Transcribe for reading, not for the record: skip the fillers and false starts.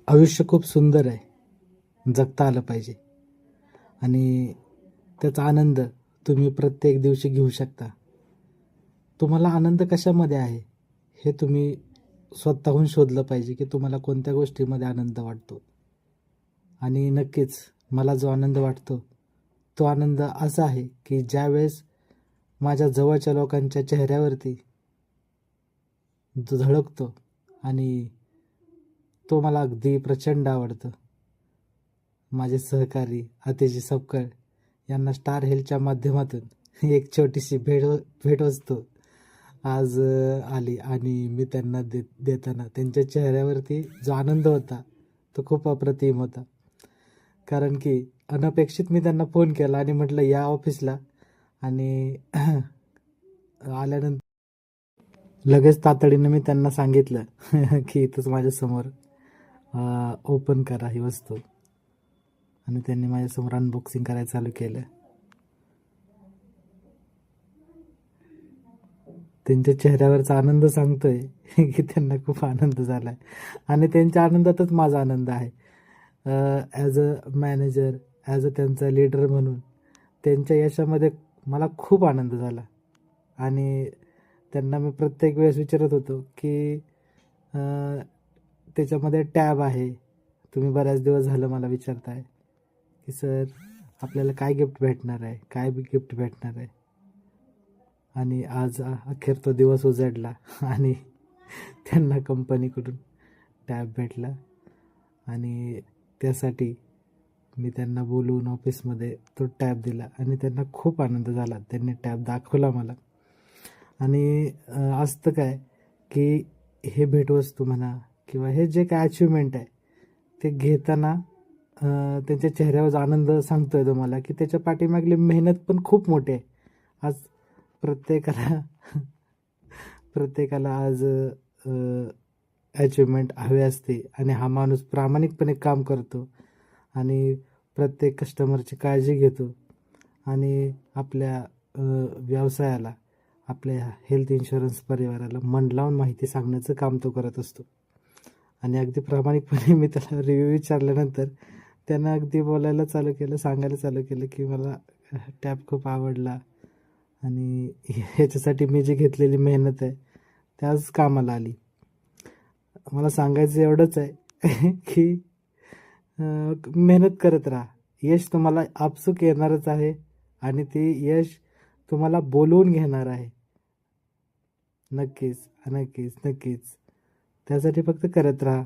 आयुष्य खूप सुंदर आहे, जगता आलं पाहिजे आणि त्याचा आनंद तुम्ही प्रत्येक दिवशी घेऊ शकता. तुम्हाला आनंद कशामध्ये आहे, हे तुम्ही स्वतःहून शोधलं पाहिजे, की तुम्हाला कोणत्या गोष्टीमध्ये आनंद वाटतो. आणि नक्कीच मला जो आनंद वाटतो, तो आनंद असा आहे, की ज्यावेळेस माझ्या जवळच्या लोकांच्या चेहऱ्यावरती जो झळकतो आणि तो मला अगदी प्रचंड आवडतो. माझे सहकारी अतिशय सपकाळ यांना स्टार हेल्थच्या माध्यमातून एक छोटीशी भेटवस्तू आज आली आणि मी त्यांना देताना त्यांच्या चेहऱ्यावरती जो आनंद होता तो खूप अप्रतिम होता. कारण की अनपेक्षित मी त्यांना फोन केला आणि म्हटलं या ऑफिसला, आणि आल्यानंतर लगेच तातडीनं मी त्यांना सांगितलं की इथंच माझ्यासमोर ओपन करा ही वस्तू, आणि त्यांनी माझ्यासमोर अनबॉक्सिंग करायला चालू केलं. त्यांच्या चेहऱ्यावरचा आनंद सांगतोय की त्यांना खूप आनंद झाला आहे आणि त्यांच्या आनंदातच माझा आनंद आहे. As a manager, as a त्यांचा लीडर म्हणून त्यांच्या यशामध्ये मला खूप आनंद झाला. आणि त्यांना मी प्रत्येक वेळेस विचारत होतो की त्याच्यामध्ये टॅब आहे. तुम्ही बऱ्याच दिवस झालं मला विचारताय की सर आपल्याला काय गिफ्ट भेटणार आहे, काय गिफ्ट भेटणार आहे. आणि आज अखेर तो दिवस उजाडला आणि त्यांना कंपनीकडून टॅब भेटला. आणि त्यासाठी मी त्यांना बोलवून ऑफिसमध्ये तो टॅब दिला आणि त्यांना खूप आनंद झाला. त्यांनी टॅब दाखवला मला. आणि असतं काय की हे भेटवस्तू म्हणा किंवा हे जे काय अचिव्हमेंट आहे ते घेताना त्यांच्या चेहऱ्यावर आनंद सांगतोय तुम्हाला की त्याच्या पाठीमागली मेहनत पण खूप मोठी आहे. आज प्रत्येकाला प्रत्येकाला आज अचिव्हमेंट हवे असते आणि हा माणूस प्रामाणिकपणे काम करतो आणि प्रत्येक कस्टमरची काळजी घेतो आणि आपल्या व्यवसायाला, आपल्या हेल्थ इन्शुरन्स परिवाराला मन लावून माहिती सांगण्याचं काम तो करत असतो. आणि अगदी प्रामाणिकपणे मी त्याला रिव्ह्यू विचारल्यानंतर त्यानं अगदी बोलायला चालू केलं, सांगायला चालू केलं की मला टॅब खूप आवडला आणि ह्याच्यासाठी मी जी घेतलेली मेहनत आहे ते आज कामाला आली. मला सांगायचं एवढंच आहे की मेहनत करत राहा. यश तुम्हाला आपसूक येणारच आहे आणि ते यश तुम्हाला बोलवून घेणार आहे. नक्कीच, नक्कीच, नक्कीच. त्यासाठी फक्त करत राहा.